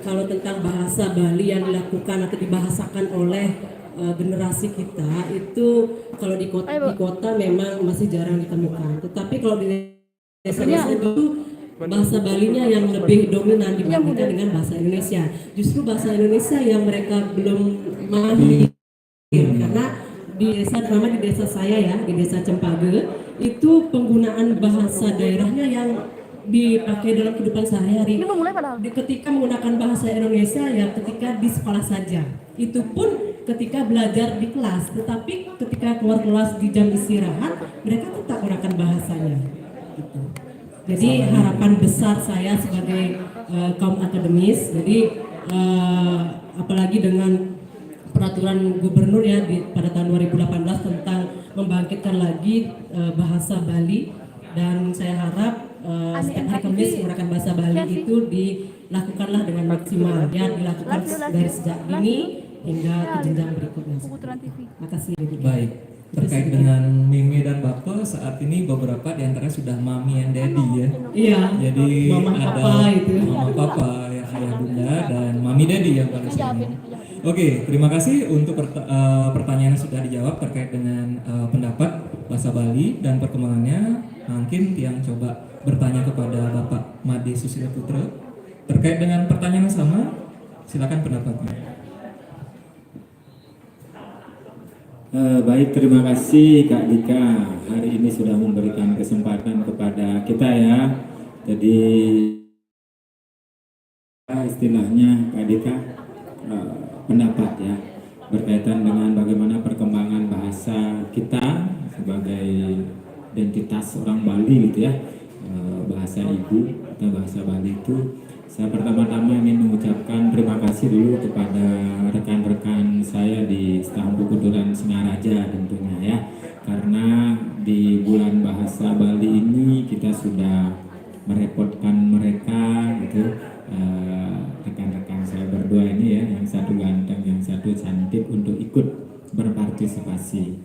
Kalau tentang bahasa Bali yang dilakukan atau dibahasakan oleh generasi kita itu kalau di kota memang masih jarang ditemukan. Tetapi kalau di desa-desa itu bahasa Balinya yang lebih dominan dibandingkan dengan bahasa Indonesia. Justru bahasa Indonesia yang mereka belum memahami karena di desa, terutama di desa saya ya, di desa Cempage itu penggunaan bahasa daerahnya yang dipakai dalam kehidupan sehari-hari. Ketika menggunakan bahasa Indonesia ya ketika di sekolah saja. Itu pun ketika belajar di kelas, tetapi ketika keluar kelas di jam istirahat mereka tetap menggunakan bahasanya. Gitu. Jadi harapan besar saya sebagai kaum akademis, jadi apalagi dengan peraturan gubernur ya pada tahun 2018 tentang membangkitkan lagi bahasa Bali, dan saya harap setiap hari Kamis menggunakan bahasa Bali itu dilakukanlah dengan maksimal ya, dilakukan dari sejak dini hingga ke jenjang berikutnya. Terima kasih. Baik, terkait dengan Mimi dan Bapak saat ini beberapa di antara sudah mami and daddy ya. Iya. Jadi mama ada papa itu. mama papa ya, ayah bunda dan mami daddy yang paling sering. Oke, terima kasih untuk pertanyaan yang sudah dijawab terkait dengan pendapat bahasa Bali dan perkembangannya. Mungkin yang coba bertanya kepada Bapak Made Susilo Putra terkait dengan pertanyaan yang sama, silakan pendapatnya. Baik, terima kasih Kak Dika hari ini sudah memberikan kesempatan kepada kita ya. Jadi istilahnya Kak Dika pendapat ya berkaitan dengan bagaimana perkembangan bahasa kita sebagai identitas orang Bali gitu ya, bahasa ibu atau bahasa Bali itu. Saya pertama-tama ingin mengucapkan terima kasih dulu kepada rekan-rekan saya di Staf Perkuturan Singaraja tentunya ya, karena di bulan bahasa Bali ini kita sudah merepotkan mereka gitu, rekan-rekan saya berdua ini ya, yang satu ganteng, yang satu cantik untuk ikut berpartisipasi.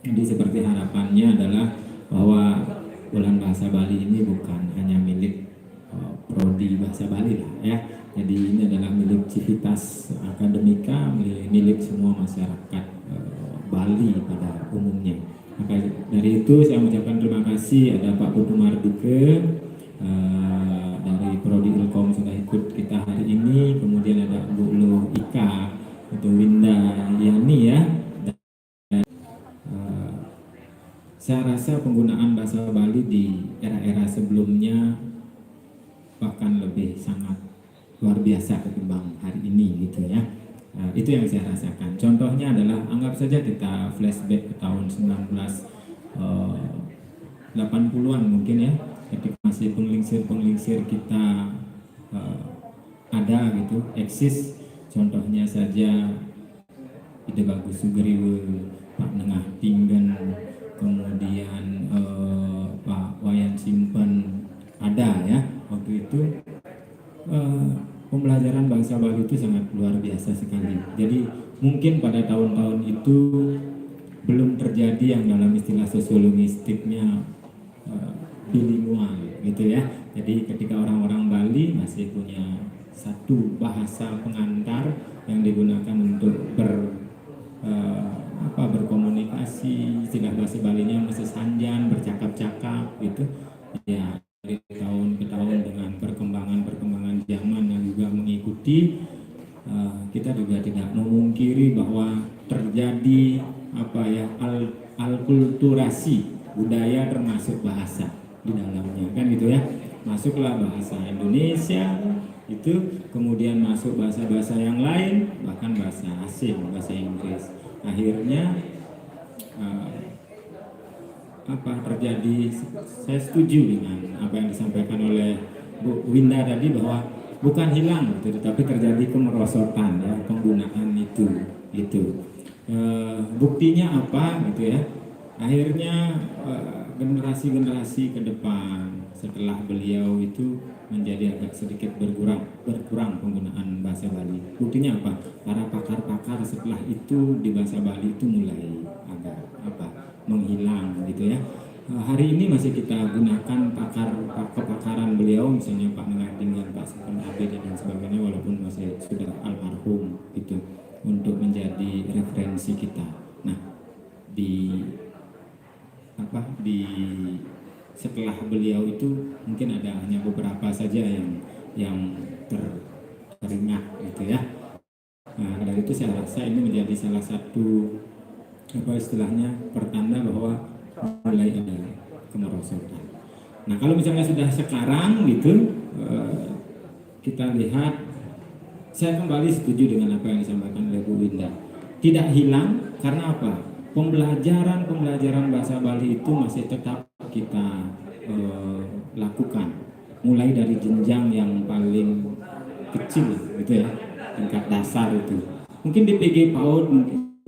Jadi seperti harapannya adalah bahwa bulan bahasa Bali ini bukan hanya milik prodi bahasa Bali lah ya. Jadi ini adalah milik Civitas Akademika, milik semua masyarakat Bali pada umumnya. Maka dari itu saya mengucapkan terima kasih ada Pak Putu Mardike dari prodi Ilkom sudah ikut kita hari ini, kemudian ada Bu Lu Ika, itu Winda Yani ya. Saya rasa penggunaan bahasa Bali di era-era sebelumnya bahkan lebih sangat luar biasa ketimbang hari ini gitu ya. Itu yang saya rasakan. Contohnya adalah anggap saja kita flashback ke tahun 1980-an mungkin ya, ketika masih penglingsir-penglingsir kita ada gitu, eksis. Contohnya saja Ide Bagus Sugriwe, Pak Nengah Tinggen, kemudian Pak Wayan Simpen ada ya. Waktu itu pembelajaran bahasa Bali itu sangat luar biasa sekali. Jadi mungkin pada tahun-tahun itu belum terjadi yang dalam istilah sosiologistiknya bilingual gitu ya. Jadi ketika orang-orang Bali masih punya satu bahasa pengantar yang digunakan untuk berkomunikasi, istilah bahasa Balinya masih sanjan, bercakap-cakap gitu ya. Dari tahun ke tahun dengan perkembangan zaman yang juga mengikuti, kita juga tidak memungkiri bahwa terjadi alkulturasi budaya termasuk bahasa di dalamnya kan gitu ya. Masuklah bahasa Indonesia itu, kemudian masuk bahasa-bahasa yang lain, bahkan bahasa asing, bahasa Inggris. Akhirnya terjadi, saya setuju dengan apa yang disampaikan oleh Bu Winda tadi bahwa bukan hilang gitu, tetapi terjadi kemerosotan ya penggunaan itu. Buktinya apa gitu ya? Akhirnya generasi-generasi ke depan setelah beliau itu menjadi agak sedikit berkurang penggunaan bahasa Bali. Buktinya apa? Para pakar-pakar setelah itu di bahasa Bali itu mulai agak menghilang gitu ya. Hari ini masih kita gunakan kepakaran beliau, misalnya Pak Mengading dan Pak Sekendar ABD dan sebagainya, walaupun masih sudah almarhum gitu, untuk menjadi referensi kita. Nah, di setelah beliau itu mungkin ada hanya beberapa saja yang teringat gitu ya. Nah, dari itu saya rasa ini menjadi salah satu istilahnya pertanda bahwa mulai ada kemerosotan. Nah, kalau misalnya sudah sekarang gitu, kita lihat, saya kembali setuju dengan apa yang disampaikan oleh Bu Winda. Tidak hilang karena apa? Pembelajaran bahasa Bali itu masih tetap kita lakukan, mulai dari jenjang yang paling kecil gitu ya, tingkat dasar itu. Mungkin di PG PAUD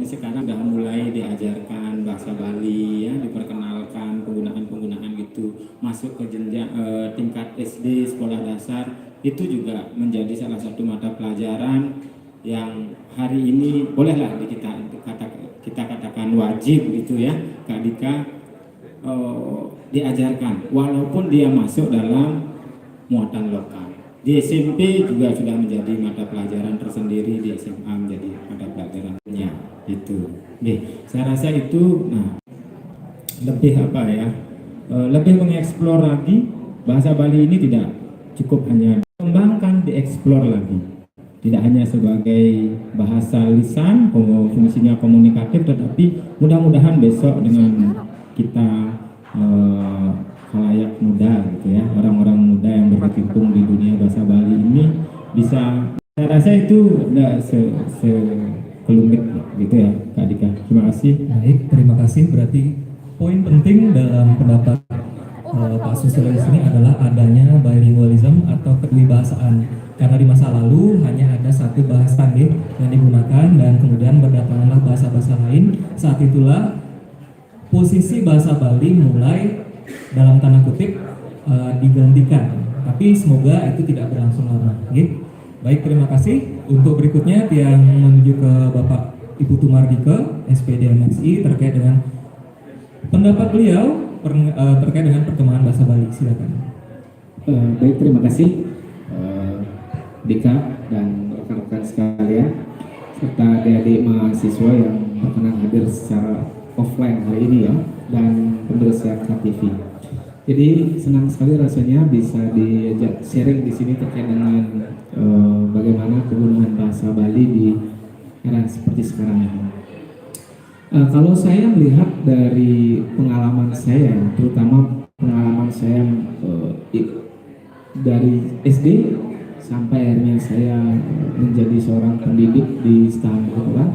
sekarang sudah mulai diajarkan bahasa Bali ya, diperkenalkan penggunaan gitu, masuk ke jenjang tingkat SD, sekolah dasar, itu juga menjadi salah satu mata pelajaran yang hari ini bolehlah kita katakan wajib gitu ya, Kak Dika, diajarkan walaupun dia masuk dalam muatan lokal. Di SMP juga sudah menjadi mata pelajaran tersendiri, di SMA menjadi mata pelajarannya itu. Saya rasa itu lebih lebih mengeksplor lagi bahasa Bali ini, tidak cukup hanya kembangkan, dieksplor lagi. Tidak hanya sebagai bahasa lisan, fungsinya komunikatif, tetapi mudah-mudahan besok dengan kita khalayak muda gitu ya, orang-orang muda yang berkecimpung di dunia bahasa Bali ini bisa, saya rasa itu tidak sekelumit gitu ya, Kak Dika. Terima kasih. Baik, terima kasih. Berarti poin penting dalam pendapat Pak Susilo di sini adalah adanya bilingualism atau kedewibahasaan. Karena di masa lalu hanya ada satu bahasa yang digunakan dan kemudian berdatanganlah bahasa-bahasa lain. Saat itulah posisi bahasa Bali mulai dalam tanda kutip digantikan. Tapi semoga itu tidak berlangsung lama. Baik, terima kasih. Untuk berikutnya yang menuju ke Bapak Ibu Tumardike, SPD MSI, terkait dengan pendapat beliau terkait dengan perkembangan bahasa Bali. Silakan. Baik, terima kasih Dika dan rekan-rekan sekalian serta adik-adik mahasiswa yang berkenan hadir secara offline hari ini ya, dan pemirsa TV. Jadi senang sekali rasanya bisa diajak sharing di sini terkait dengan bagaimana penggunaan bahasa Bali di era seperti sekarang ini. Kalau saya melihat dari pengalaman saya, terutama pengalaman saya dari SD sampai akhirnya saya menjadi seorang pendidik di Istana Negara,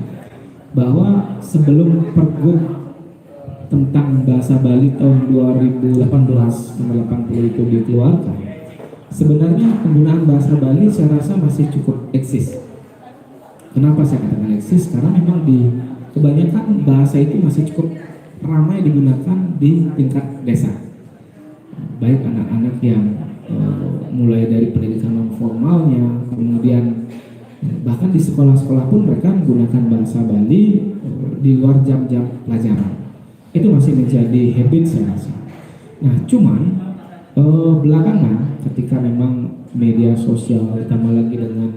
bahwa sebelum Pergub tentang bahasa Bali tahun 2018 nomor 80 itu dikeluarkan, sebenarnya penggunaan bahasa Bali saya rasa masih cukup eksis. Kenapa saya katakan eksis? Karena memang di kebanyakan bahasa itu masih cukup ramai digunakan di tingkat desa, baik anak-anak yang mulai dari pendidikan non formalnya, kemudian bahkan di sekolah-sekolah pun mereka menggunakan bahasa Bali di luar jam-jam pelajaran. Itu masih menjadi habit saya rasa. Nah, cuman belakangan ketika memang media sosial ditambah lagi dengan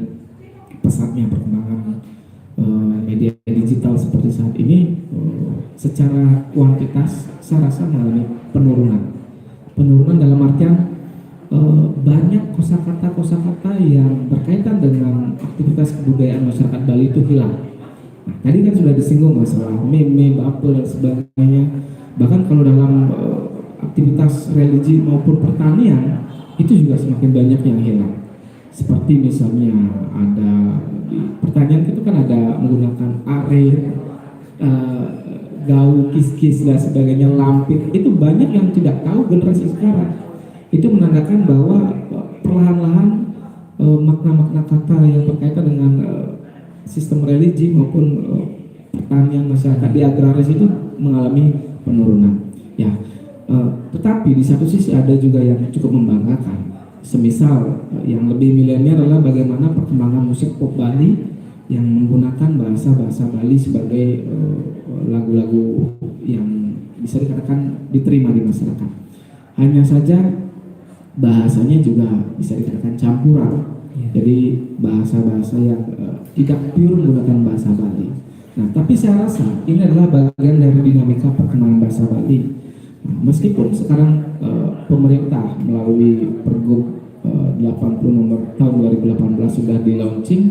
pesatnya perkembangan media digital seperti saat ini, secara kuantitas saya rasa mengalami penurunan dalam artian banyak kosakata yang berkaitan dengan aktivitas kebudayaan masyarakat Bali itu hilang. Nah, tadi kan sudah disinggung masalah meme, bapel dan sebagainya. Bahkan kalau dalam aktivitas religi maupun pertanian itu juga semakin banyak yang hilang. Seperti misalnya ada di pertanian itu kan ada menggunakan are, gaul, kis-kis dan sebagainya, lampir. Itu banyak yang tidak tahu generasi sekarang. Itu menandakan bahwa perlahan-lahan makna-makna kata yang berkaitan dengan sistem religi maupun pertanian masyarakat di agraris itu mengalami penurunan. Ya, tetapi di satu sisi ada juga yang cukup membanggakan. Semisal yang lebih milenial adalah bagaimana perkembangan musik pop Bali yang menggunakan bahasa-bahasa Bali sebagai lagu-lagu yang bisa dikatakan diterima di masyarakat. Hanya saja bahasanya juga bisa dikatakan campuran Jadi bahasa-bahasa yang tidak pure menggunakan bahasa Bali. Nah, tapi saya rasa ini adalah bagian dari dinamika perkembangan bahasa Bali. Nah, meskipun sekarang pemerintah melalui Pergub 80 nomor tahun 2018 sudah di launching,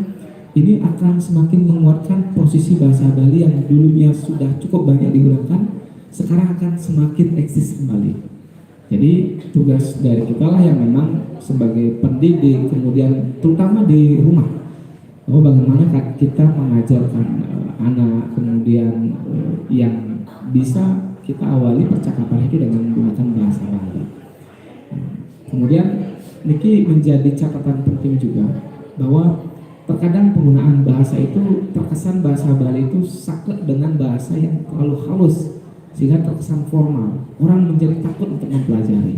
ini akan semakin menguatkan posisi bahasa Bali yang dulunya sudah cukup banyak digunakan, sekarang akan semakin eksis kembali. Jadi tugas dari kita lah yang memang sebagai pendidik, kemudian terutama di rumah, bahwa bagaimana kita mengajarkan anak, kemudian yang bisa kita awali percakapan itu dengan menggunakan bahasa Bali. Kemudian Niki menjadi catatan penting juga bahwa terkadang penggunaan bahasa itu terkesan bahasa Bali itu saklek dengan bahasa yang terlalu halus sehingga terkesan formal, orang menjadi takut untuk mempelajari.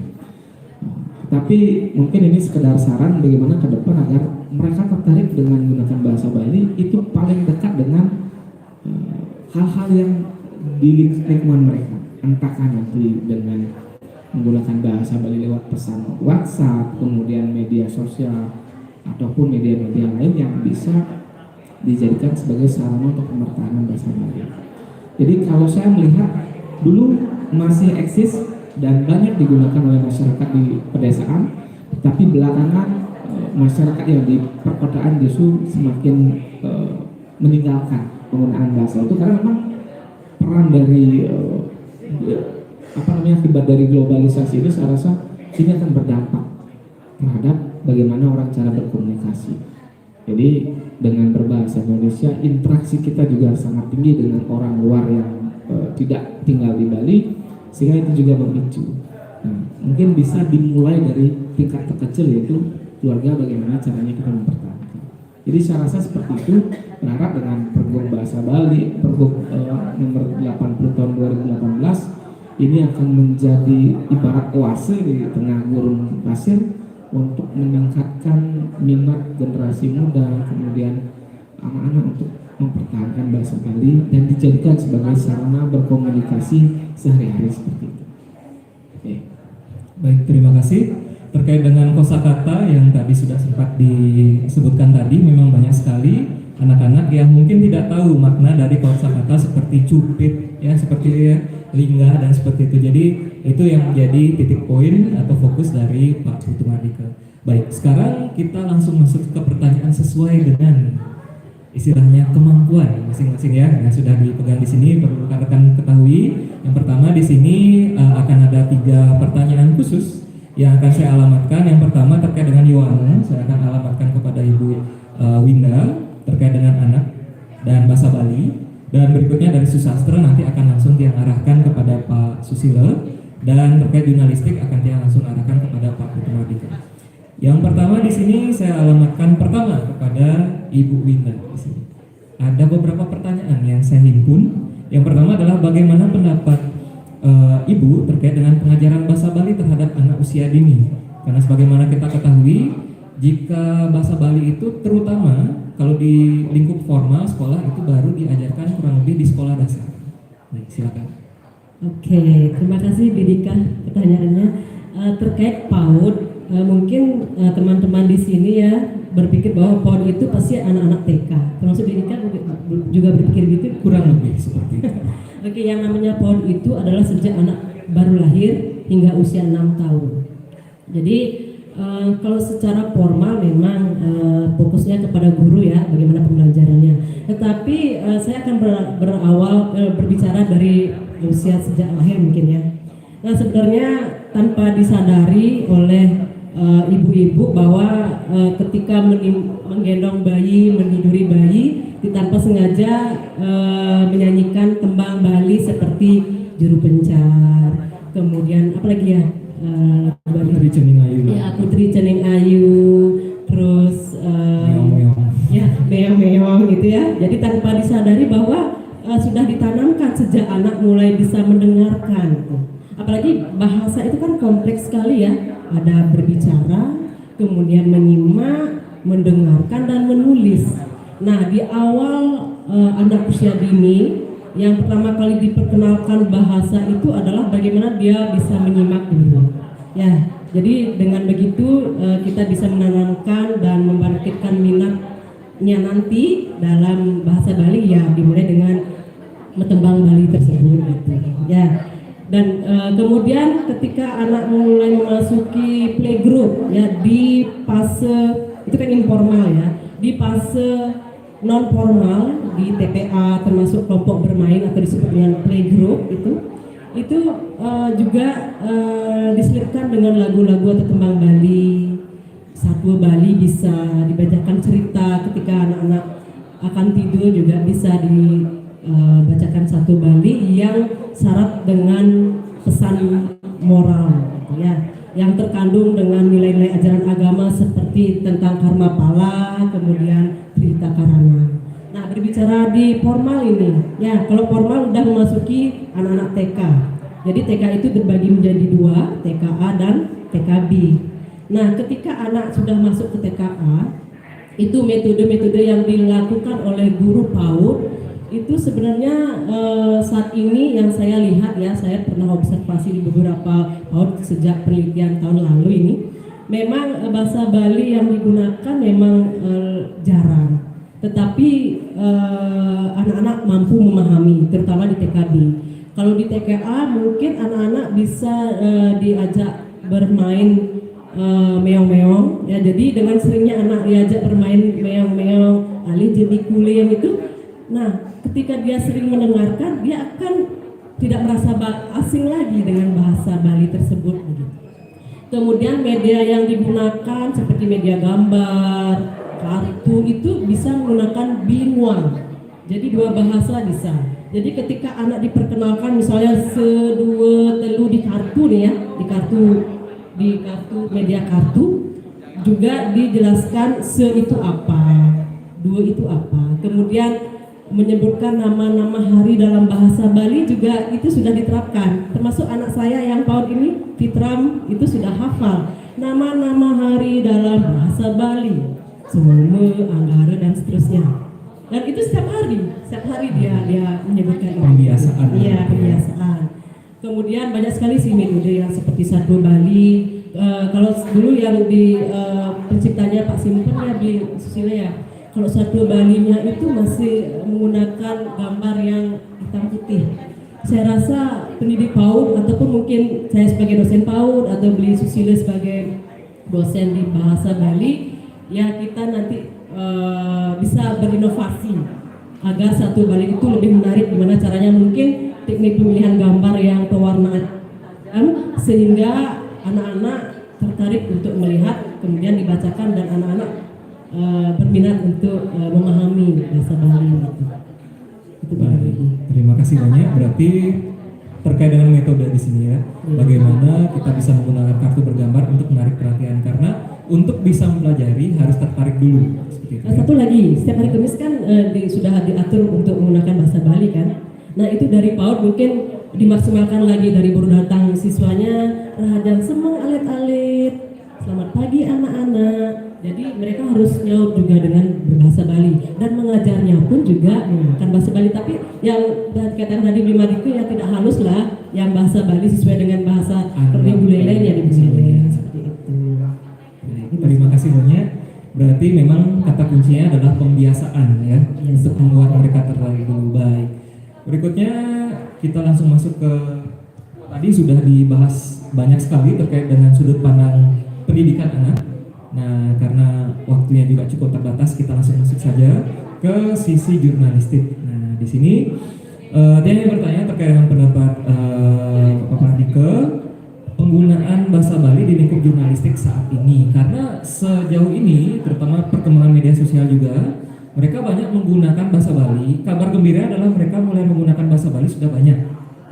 Tapi mungkin ini sekedar saran bagaimana ke depan agar mereka tertarik dengan menggunakan bahasa Bali itu paling dekat dengan hal-hal yang di lingkungan mereka, entahkah nanti dengan menggunakan bahasa Bali lewat pesan WhatsApp, kemudian media sosial ataupun media-media lain yang bisa dijadikan sebagai sarana untuk pemertahanan bahasa Bali. Jadi kalau saya melihat dulu masih eksis dan banyak digunakan oleh masyarakat di pedesaan, tapi belakangan masyarakat yang di perkotaan justru semakin meninggalkan penggunaan bahasa itu karena memang peran dari akibat dari globalisasi ini saya rasa ini akan berdampak terhadap bagaimana orang cara berkomunikasi. Jadi dengan berbahasa Indonesia, interaksi kita juga sangat tinggi dengan orang luar yang tidak tinggal di Bali, sehingga itu juga memicu. Nah, mungkin bisa dimulai dari tingkat terkecil yaitu keluarga, bagaimana caranya kita mempertahankan. Jadi saya rasa seperti itu, berharap dengan Pergub Bahasa Bali, Pergub nomor 80 tahun 2018 ini akan menjadi ibarat oase di tengah gurun pasir untuk meningkatkan minat generasi muda, kemudian anak-anak untuk mempertahankan bahasa Bali dan dijadikan sebagai sarana berkomunikasi sehari-hari seperti itu. Oke. Baik, terima kasih. Terkait dengan kosakata yang tadi sudah sempat disebutkan tadi, memang banyak sekali anak-anak yang mungkin tidak tahu makna dari kosakata seperti cupit, ya, seperti lingga dan seperti itu. Jadi itu yang menjadi titik poin atau fokus dari Pak Putu Mardika. Baik, sekarang kita langsung masuk ke pertanyaan sesuai dengan istilahnya kemampuan masing-masing ya, yang sudah dipegang di sini. Perlu rekan-rekan ketahui, yang pertama di sini akan ada 3 pertanyaan khusus yang akan saya alamatkan. Yang pertama terkait dengan Yohana, saya akan alamatkan kepada Ibu Winda terkait dengan anak dan bahasa Bali. Dan berikutnya dari Susastra nanti akan langsung dia arahkan kepada Pak Susilo, dan terkait jurnalistik akan dia langsung arahkan kepada Pak Putu Mardika. Yang pertama di sini saya alamatkan pertama kepada Ibu Winda di sini. Ada beberapa pertanyaan yang saya himpun. Yang pertama adalah bagaimana pendapat Ibu terkait dengan pengajaran bahasa Bali terhadap anak usia dini? Karena sebagaimana kita ketahui, jika bahasa Bali itu terutama kalau di lingkup formal sekolah itu baru diajarkan kurang lebih di sekolah dasar. Baik, silakan. Oke, terima kasih Bidika pertanyaannya. Terkait PAUD, mungkin teman-teman di sini ya berpikir bahwa PAUD itu pasti anak-anak TK. Termasuk Bidika juga berpikir gitu? Kurang lebih seperti itu. Oke, yang namanya PAUD itu adalah sejak anak baru lahir hingga usia 6 tahun. Jadi kalau secara formal memang fokusnya kepada guru ya, bagaimana pembelajarannya. Tetapi saya akan berbicara dari usia sejak lahir mungkin ya. Nah, sebenarnya tanpa disadari oleh ibu-ibu bahwa ketika menggendong bayi, meniduri bayi, tanpa sengaja menyanyikan tembang Bali seperti Juru Pencar, kemudian apa lagi ya? Putri Cening Ayu. Ya, Putri Cening Ayu, terus ya meong-meong gitu ya. Jadi tanpa disadari bahwa sudah ditanamkan sejak anak mulai bisa mendengarkan. Apalagi bahasa itu kan kompleks sekali ya. Ada berbicara, kemudian menyimak, mendengarkan dan menulis. Nah, di awal anak usia dini yang pertama kali diperkenalkan bahasa itu adalah bagaimana dia bisa menyimak dulu. Ya, Jadi dengan begitu kita bisa menanamkan dan membangkitkan minatnya nanti dalam bahasa Bali ya dimulai dengan metembang Bali tersebut gitu. Ya. Dan kemudian ketika anak mulai memasuki playgroup ya di fase itu kan informal ya, di fase non formal di TPA termasuk kelompok bermain atau disebut dengan playgroup itu juga diselipkan dengan lagu-lagu atau tembang Bali. Satwa Bali bisa dibacakan cerita ketika anak-anak akan tidur, juga bisa dibacakan satu Bali yang syarat dengan pesan moral gitu ya, yang terkandung dengan nilai-nilai ajaran agama seperti tentang karma pala, kemudian cerita karana. Nah, berbicara di formal ini, ya kalau formal udah memasuki anak-anak TK. Jadi TK itu terbagi menjadi dua, TKA dan TKB. Nah, ketika anak sudah masuk ke TKA, itu metode-metode yang dilakukan oleh guru PAUD itu sebenarnya saat ini yang saya lihat ya, saya pernah observasi di beberapa PAUD sejak penelitian tahun lalu ini, memang bahasa Bali yang digunakan memang jarang. Tetapi anak-anak mampu memahami, terutama di TKB. Kalau di TKA mungkin anak-anak bisa diajak bermain meong-meong ya. Jadi dengan seringnya anak diajak bermain meong-meong, alih jadi kuliah itu, nah ketika dia sering mendengarkan, dia akan tidak merasa asing lagi dengan bahasa Bali tersebut begitu. Kemudian media yang digunakan seperti media gambar, kartu itu bisa menggunakan binuang. Jadi dua bahasa bisa. Jadi ketika anak diperkenalkan misalnya sedua telu di kartu nih ya, di kartu media kartu juga dijelaskan se itu apa, dua itu apa. Kemudian menyebutkan nama-nama hari dalam bahasa Bali juga itu sudah diterapkan. Termasuk anak saya yang PAUD ini, Fitram, itu sudah hafal nama-nama hari dalam bahasa Bali. Sume, Anggara dan seterusnya. Dan itu setiap hari dia menyebutkan itu. Pembiasaan. Iya, pembiasaan. Kemudian banyak sekali sih metode yang seperti Satwa Bali. Kalau dulu yang di penciptanya Pak Simpen ya, di Susila ya. Kalau Satwa Balinya itu masih menggunakan gambar yang hitam putih. Saya rasa pendidik PAUD ataupun mungkin saya sebagai dosen PAUD atau Beli Susila sebagai dosen di bahasa Bali, ya kita nanti bisa berinovasi agar Satwa Bali itu lebih menarik. Gimana caranya, mungkin teknik pemilihan gambar yang pewarnaan sehingga anak-anak tertarik untuk melihat, kemudian dibacakan dan anak-anak berminat untuk memahami bahasa Bali itu. Baik, terima kasih banyak. Berarti terkait dengan metode di sini ya, bagaimana kita bisa menggunakan kartu bergambar untuk menarik perhatian, karena untuk bisa mempelajari harus tertarik dulu. Nah, satu lagi, setiap hari Kamis kan sudah diatur untuk menggunakan bahasa Bali kan. Nah itu dari PAUD mungkin dimaksimalkan lagi, dari baru datang siswanya rahadan semang alit-alit, selamat pagi anak-anak. Jadi mereka harus nyaut juga dengan berbahasa Bali, dan mengajarnya pun juga menggunakan bahasa Bali. Tapi yang kaitan tadi Bimadiku ya tidak halus lah, yang bahasa Bali sesuai dengan bahasa Perling Buleleng ya seperti itu. Terima kasih banyak. Berarti memang kata kuncinya adalah pembiasaan ya, untuk membuat mereka tertarik dulu. Baik. Berikutnya kita langsung masuk ke, tadi sudah dibahas banyak sekali terkait dengan sudut pandang pendidikan anak. Nah, karena waktunya juga cukup terbatas, kita langsung masuk saja ke sisi jurnalistik. Nah, di sini dia yang bertanya terkait dengan pendapat Pak Mardike, penggunaan bahasa Bali di lingkup jurnalistik saat ini, karena sejauh ini terutama perkembangan media sosial juga mereka banyak menggunakan bahasa Bali. Kabar gembira adalah mereka mulai menggunakan bahasa Bali sudah banyak.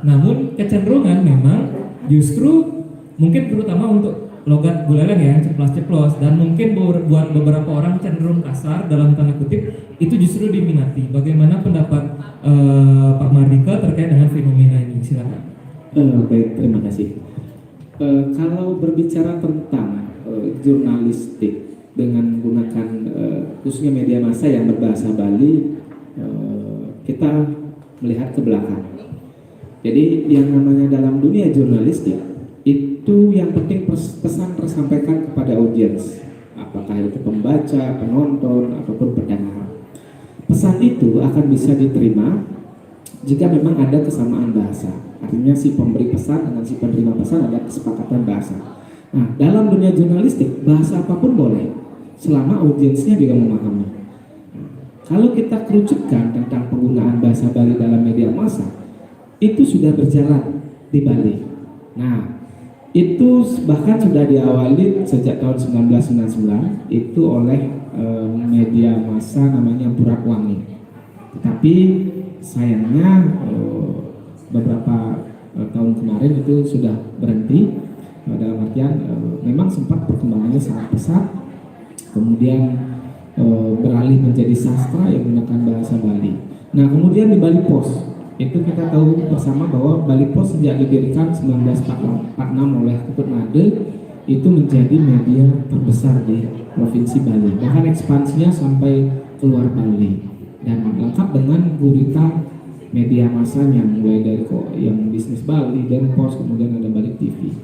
Namun kecenderungan memang justru mungkin terutama untuk logat Buleleng ya, ceplas-ceplos, dan mungkin buat beberapa orang cenderung kasar dalam tanda kutip, itu justru diminati. Bagaimana pendapat Pak Mardike terkait dengan fenomena ini? Silakan. Baik, terima kasih. Kalau berbicara tentang jurnalistik dengan menggunakan khususnya media massa yang berbahasa Bali, kita melihat ke belakang. Jadi yang namanya dalam dunia jurnalistik itu itu yang penting pesan tersampaikan kepada audiens, apakah itu pembaca, penonton, ataupun pendengar. Pesan itu akan bisa diterima jika memang ada kesamaan bahasa. Artinya si pemberi pesan dengan si penerima pesan ada kesepakatan bahasa. Nah, dalam dunia jurnalistik, bahasa apapun boleh, selama audiensnya juga memahami. Nah, kalau kita kerucutkan tentang penggunaan bahasa Bali dalam media massa, itu sudah berjalan di Bali. Nah, itu bahkan sudah diawali sejak tahun 1999 itu oleh media massa namanya Burakwangi. Tetapi sayangnya beberapa tahun kemarin itu sudah berhenti, dalam artian memang sempat perkembangannya sangat pesat, kemudian beralih menjadi sastra yang menggunakan bahasa Bali. Nah, kemudian di Bali Post itu kita tahu bersama bahwa Bali Post sejak didirikan 1946 oleh Ketut Made itu menjadi media terbesar di Provinsi Bali, bahkan ekspansinya sampai keluar Bali, dan lengkap dengan gurita media massanya mulai dari yang bisnis Bali, dan Post, kemudian ada Bali TV.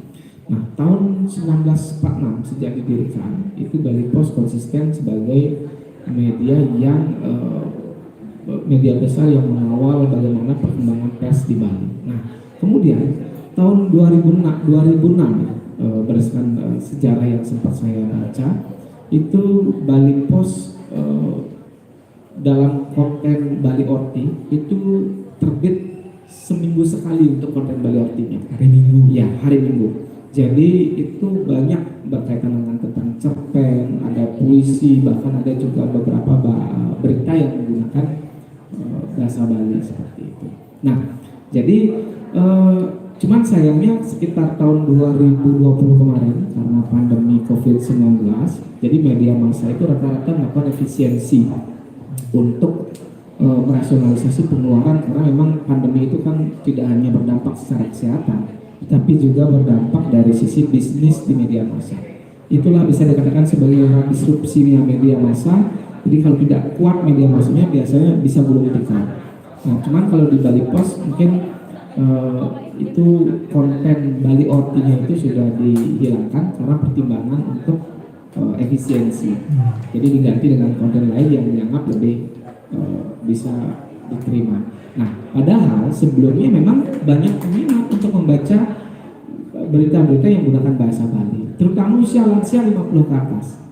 Nah, tahun 1946 sejak didirikan itu Bali Post konsisten sebagai media yang media besar yang mengawal bagaimana perkembangan pers di Bali. Nah, kemudian tahun 2006 berdasarkan sejarah yang sempat saya baca, itu Bali Post dalam konten Bali Orti itu terbit seminggu sekali untuk konten Bali Ortinya. Hari Minggu. Ya, hari Minggu. Jadi itu banyak berkaitan dengan tentang cerpen, ada puisi, bahkan ada juga beberapa berita yang menggunakan bahasa Bali seperti itu. Nah, jadi cuman sayangnya sekitar tahun 2020 kemarin karena pandemi COVID-19, jadi media massa itu rata-rata melakukan efisiensi untuk merasionalisasi pengeluaran, karena memang pandemi itu kan tidak hanya berdampak secara kesehatan, tapi juga berdampak dari sisi bisnis di media massa. Itulah bisa dikatakan sebagai disrupsinya media massa. Jadi kalau tidak kuat media massanya biasanya bisa gulung tikar. Nah, cuman kalau di Bali Post mungkin itu konten Bali Ortinya itu sudah dihilangkan karena pertimbangan untuk efisiensi. Jadi diganti dengan konten lain yang dianggap lebih bisa diterima. Nah, padahal sebelumnya memang banyak peminat untuk membaca berita-berita yang menggunakan bahasa Bali, terutama usia lansia 50 ke atas.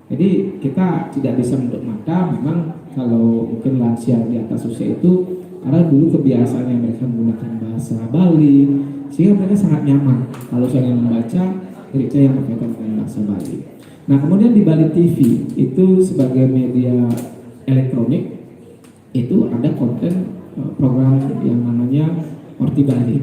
Jadi kita tidak bisa menutup mata, memang kalau mungkin lansia di atas usia itu karena dulu kebiasaannya mereka menggunakan bahasa Bali, sehingga mereka sangat nyaman kalau saya membaca berita yang berkaitan dengan bahasa Bali. Nah, kemudian di Bali TV itu sebagai media elektronik itu ada konten program yang namanya Orti Bali.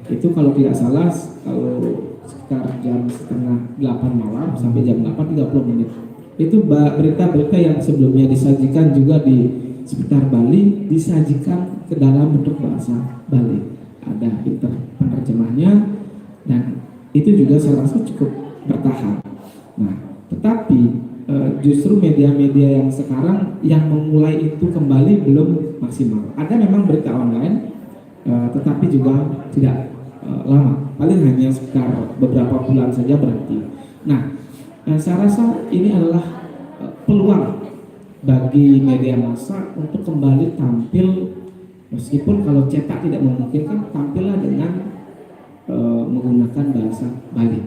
Itu kalau tidak salah kalau sekitar jam setengah 8 malam sampai jam 8:30 menit. Itu berita-berita yang sebelumnya disajikan juga di sekitar Bali disajikan ke dalam bentuk bahasa Bali. Ada penerjemahnya, dan itu juga saya rasa cukup bertahan. Nah, tetapi justru media-media yang sekarang yang memulai itu kembali belum maksimal. Ada memang berita online, tetapi juga tidak lama, paling hanya sekitar beberapa bulan saja berhenti. Nah, saya rasa ini adalah peluang bagi media massa untuk kembali tampil, meskipun kalau cetak tidak memungkinkan, tampillah dengan menggunakan bahasa Bali.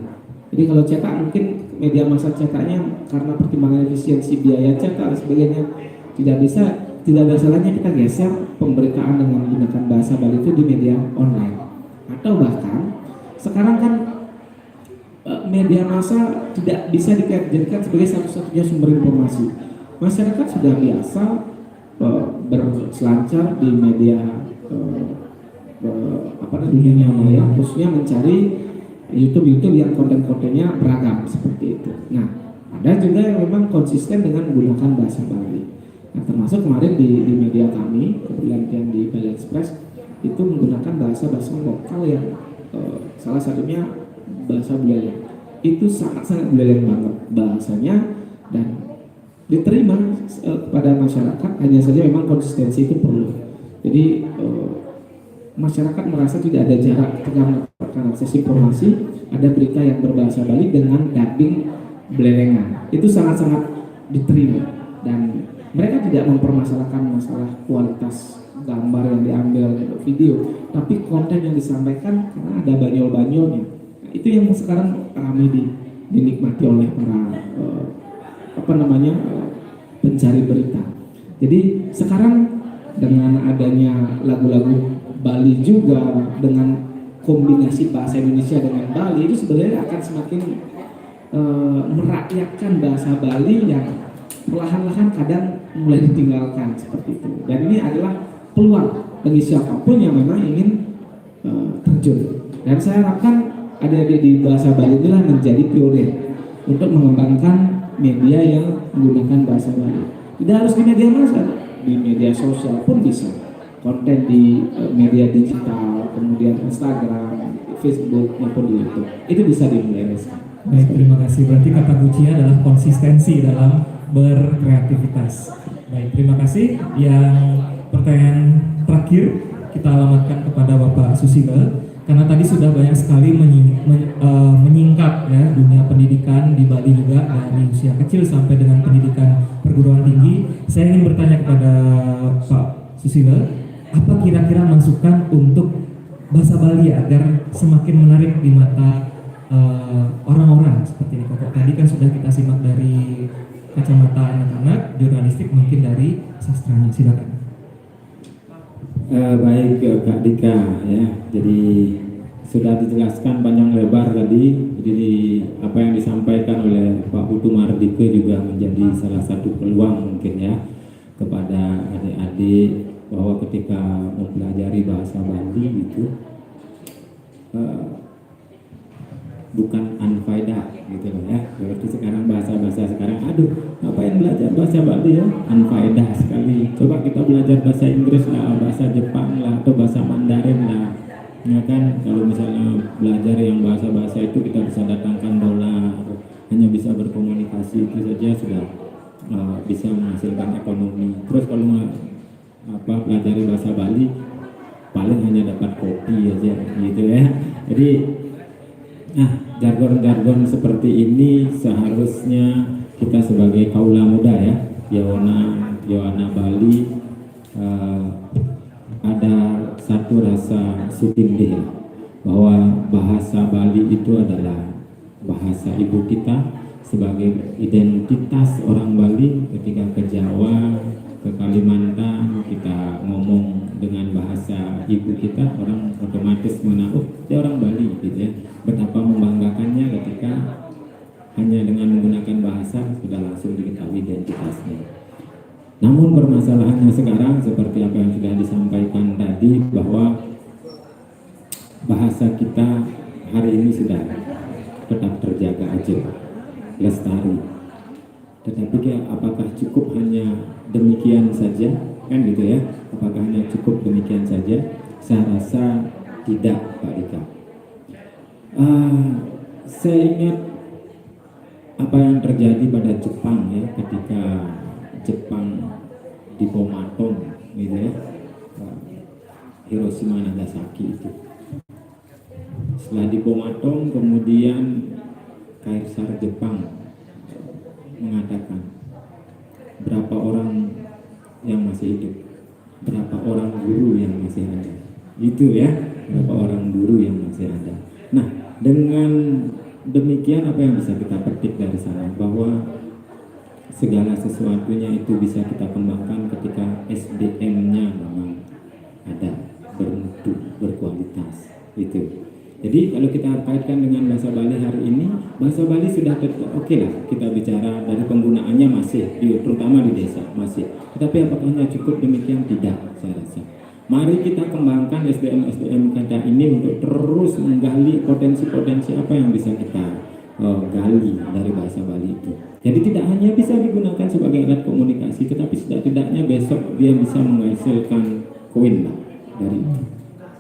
Jadi kalau cetak mungkin media massa cetaknya karena pertimbangan efisiensi biaya cetak dan sebagainya tidak bisa, tidak ada salahnya kita geser pemberitaan dengan menggunakan bahasa Bali itu di media online. Atau bahkan sekarang kan media massa tidak bisa dijadikan sebagai satu-satunya sumber informasi. Masyarakat sudah biasa berselancar di media dunia maya, khususnya mencari YouTube yang konten-kontennya beragam seperti itu. Nah, ada juga yang memang konsisten dengan menggunakan bahasa Bali. Nah, termasuk kemarin di media kami, kebetulan yang di Bali Express itu menggunakan bahasa lokal yang salah satunya bahasa Buleleng. Itu sangat-sangat Buleleng banget bahasanya dan diterima pada masyarakat. Hanya saja memang konsistensi itu perlu. Jadi masyarakat merasa tidak ada jarak mendapatkan akses informasi, ada berita yang berbahasa Bali dengan dubbing Blelengan. Itu sangat-sangat diterima dan mereka tidak mempermasalahkan masalah kualitas gambar yang diambil video, tapi konten yang disampaikan karena ada banyol-banyolnya. Itu yang sekarang ramai dinikmati oleh para pencari berita. Jadi sekarang dengan adanya lagu-lagu Bali juga dengan kombinasi bahasa Indonesia dengan Bali itu sebenarnya akan semakin merakyatkan bahasa Bali yang perlahan-lahan kadang mulai ditinggalkan seperti itu. Dan ini adalah peluang bagi siapapun yang memang ingin terjun. Dan saya harapkan adik-adik di bahasa Bali inilah menjadi pionir untuk mengembangkan media yang menggunakan bahasa Bali. Tidak harus di media massa, di media sosial pun bisa. Konten di media digital, kemudian Instagram, Facebook maupun di YouTube. Itu bisa dimulai. Baik, terima kasih. Berarti kata kunci adalah konsistensi dalam berkreativitas. Baik, terima kasih. Yang pertanyaan terakhir kita alamatkan kepada Bapak Susilo, karena tadi sudah banyak sekali menyingkap ya dunia pendidikan di Bali juga dari usia kecil sampai dengan pendidikan perguruan tinggi. Saya ingin bertanya kepada Pak Susilo, apa kira-kira masukan untuk bahasa Bali agar semakin menarik di mata orang-orang seperti ini? Kok tadi kan sudah kita simak dari kacamata anak-anak, jurnalistik mungkin dari sastranya. Silakan. Baik Kak Dika ya, jadi sudah dijelaskan panjang lebar tadi. Jadi apa yang disampaikan oleh Pak Putu Mardike juga menjadi salah satu peluang mungkin ya kepada adik-adik bahwa ketika mempelajari bahasa Bali itu bukan unfaedah gitu loh ya. Berarti sekarang bahasa-bahasa sekarang, aduh ngapain belajar bahasa Bali ya, unfaedah sekali. Coba kita belajar bahasa Inggris lah, bahasa Jepang lah, atau bahasa Mandarin lah. Ya kan, kalau misalnya belajar yang bahasa-bahasa itu kita bisa datangkan dolar, hanya bisa berkomunikasi, itu saja sudah bisa menghasilkan ekonomi. Terus kalau pelajari bahasa Bali paling hanya dapat kopi aja gitu ya. Jadi jargon-jargon seperti ini seharusnya kita sebagai kaula muda ya, Yohana Bali ada satu rasa sutindih bahwa bahasa Bali itu adalah bahasa ibu kita sebagai identitas orang Bali. Ketika ke Jawa, ke Kalimantan, kita ngomong dengan bahasa ibu kita, orang otomatis mengenal, oh dia orang Bali gitu ya. Betapa membanggakannya ketika hanya dengan menggunakan bahasa sudah langsung diketahui identitasnya. Namun permasalahannya sekarang seperti apa yang sudah disampaikan tadi, bahwa bahasa kita hari ini sudah tetap terjaga aja, lestari. Tetapi apakah cukup hanya demikian saja? Kan gitu ya, apakah hanya cukup demikian saja? Saya rasa tidak, Pak Dika. Saya ingat apa yang terjadi pada Jepang ya, ketika Jepang dibom atom gitu ya, Hiroshima Nagasaki itu. Setelah dibom atom, kemudian Kaisar Jepang mengatakan berapa orang yang masih hidup, berapa orang guru yang masih ada, gitu ya, berapa orang guru yang masih ada. Nah, dengan demikian apa yang bisa kita petik dari sana, bahwa segala sesuatunya itu bisa kita kembangkan ketika SDM-nya memang ada, bermutu, berkualitas itu. Jadi kalau kita kaitkan dengan bahasa Bali hari ini, bahasa Bali sudah oke lah, kita bicara dari penggunaannya masih, terutama di desa masih. Tetapi apakahnya cukup demikian? Tidak, saya rasa. Mari kita kembangkan SDM kita ini untuk terus menggali potensi-potensi apa yang bisa kita gali dari bahasa Bali itu. Jadi tidak hanya bisa digunakan sebagai alat komunikasi, tetapi setidaknya besok dia bisa menghasilkan koin lah dari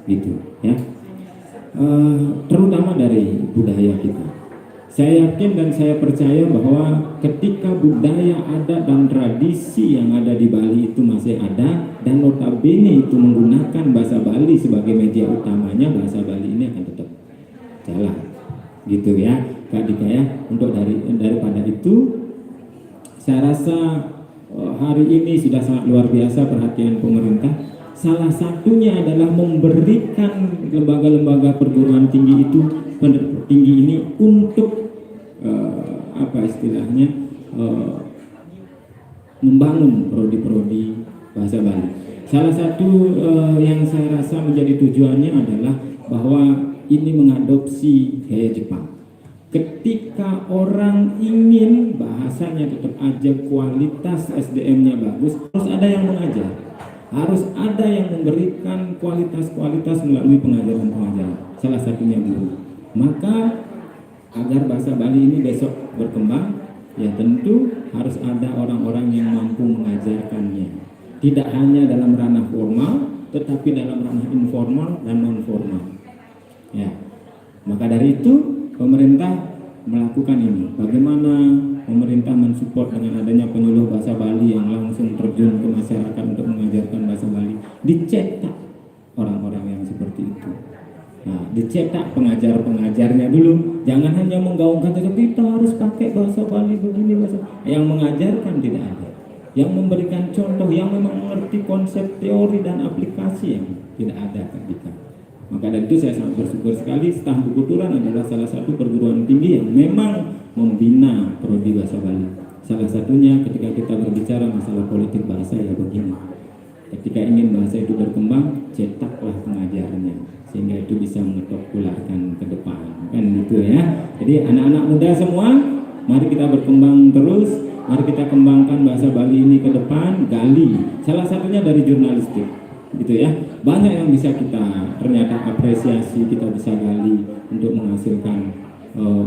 itu ya. Terutama dari budaya kita. Saya yakin dan saya percaya bahwa ketika budaya adat dan tradisi yang ada di Bali itu masih ada, dan notabene itu menggunakan bahasa Bali sebagai media utamanya, bahasa Bali ini akan tetap jalan, gitu ya Kak Dika ya. Untuk daripada itu, saya rasa hari ini sudah sangat luar biasa perhatian pemerintah. Salah satunya adalah memberikan lembaga-lembaga perguruan tinggi ini untuk apa istilahnya, membangun prodi-prodi bahasa Bali. Salah satu yang saya rasa menjadi tujuannya adalah bahwa ini mengadopsi gaya Jepang. Ketika orang ingin bahasanya tetap aja kualitas SDM-nya bagus, harus ada yang mengajar, harus ada yang memberikan kualitas-kualitas melalui pengajaran-pengajaran, salah satunya guru. Maka agar bahasa Bali ini besok berkembang, ya tentu harus ada orang-orang yang mampu mengajarkannya. Tidak hanya dalam ranah formal, tetapi dalam ranah informal dan non-formal. Ya, maka dari itu pemerintah melakukan ini. Bagaimana pemerintah mensupport dengan adanya penyuluh bahasa Bali yang langsung terjun ke masyarakat untuk mengajarkan bahasa Bali. Dicetak orang-orang yang seperti itu. Nah, dicetak pengajar-pengajarnya dulu. Jangan hanya menggaungkan saja kita harus pakai bahasa Bali begini bahasa. Yang mengajarkan tidak ada. Yang memberikan contoh, yang memang mengerti konsep teori dan aplikasi yang tidak ada ketika. Maka dari itu saya sangat bersyukur sekali Staf Bukuturan adalah salah satu perguruan tinggi yang memang membina prodi bahasa Bali. Salah satunya ketika kita berbicara masalah politik bahasa ya begini. Ketika ingin bahasa itu berkembang, cetaklah pengajarnya sehingga itu bisa mengetok-tularkan ke depan. Kan gitu ya. Jadi anak-anak muda semua, mari kita berkembang terus, mari kita kembangkan bahasa Bali ini ke depan, gali. Salah satunya dari jurnalistik. Gitu ya. Banyak yang bisa kita ternyata apresiasi, kita bisa gali untuk menghasilkan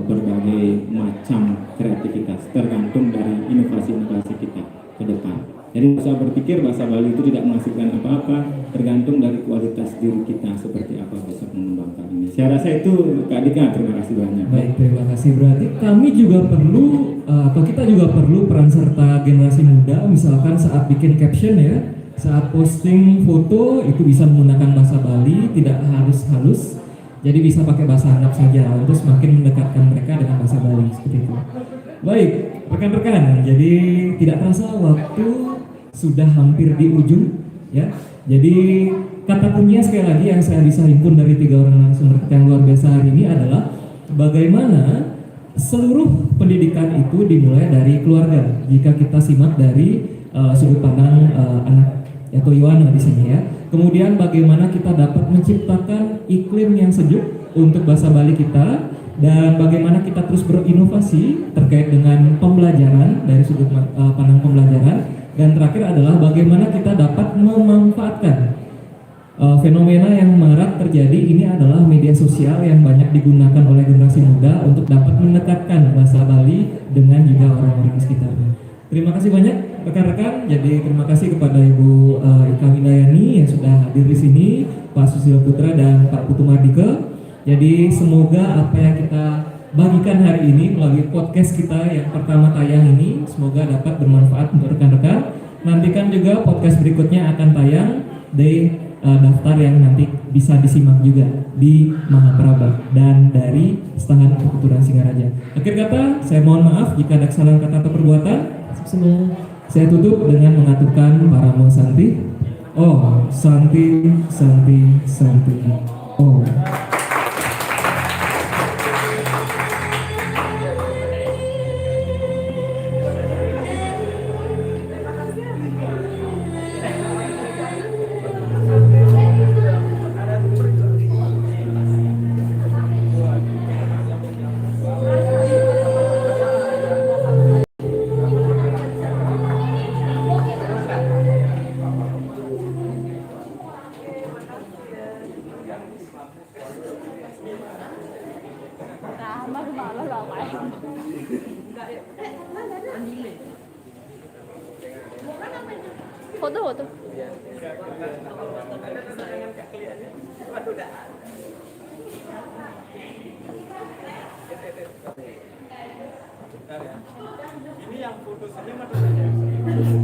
berbagai macam kreativitas tergantung dari inovasi-inovasi kita ke depan. Jadi saya berpikir bahasa Bali itu tidak menghasilkan apa-apa, tergantung dari kualitas diri kita seperti apa bisa mengembangkan ini. Saya rasa itu Kak Dika, terima kasih banyak. Baik, terima kasih. Berarti kami juga perlu atau kita juga perlu peran serta generasi muda, misalkan saat bikin caption ya, saat posting foto itu bisa menggunakan bahasa Bali, tidak harus halus, jadi bisa pakai bahasa Arab saja untuk semakin mendekatkan mereka dengan bahasa Bali seperti itu. Baik, rekan-rekan, jadi tidak terasa waktu sudah hampir di ujung ya. Jadi kata kuncinya sekali lagi yang saya bisa himpun dari 3 orang narasumber yang luar biasa hari ini adalah bagaimana seluruh pendidikan itu dimulai dari keluarga. Jika kita simak dari sudut pandang anak atau Yohana di sini ya. Kemudian bagaimana kita dapat menciptakan iklim yang sejuk untuk bahasa Bali kita, dan bagaimana kita terus berinovasi terkait dengan pembelajaran dari sudut pandang pembelajaran, dan terakhir adalah bagaimana kita dapat memanfaatkan fenomena yang marak terjadi ini adalah media sosial yang banyak digunakan oleh generasi muda untuk dapat mendekatkan bahasa Bali dengan juga orang-orang di sekitarnya. Terima kasih banyak rekan-rekan. Jadi terima kasih kepada Ibu Ika Wilayani yang sudah hadir di sini, Pak Susilo Putra dan Pak Putu Mardika. Jadi semoga apa yang kita bagikan hari ini melalui podcast kita yang pertama tayang ini semoga dapat bermanfaat untuk rekan-rekan. Nantikan juga podcast berikutnya akan tayang di daftar yang nanti bisa disimak juga di Mahaprabha dan dari Setahan Bukuturan Singaraja. Akhir kata, saya mohon maaf jika ada kesalahan kata atau perbuatan. Saya tutup dengan mengaturkan Paramo Santi. Oh, Santi, Santi, Santi. Oh. Foto. Ini yang foto senyum atau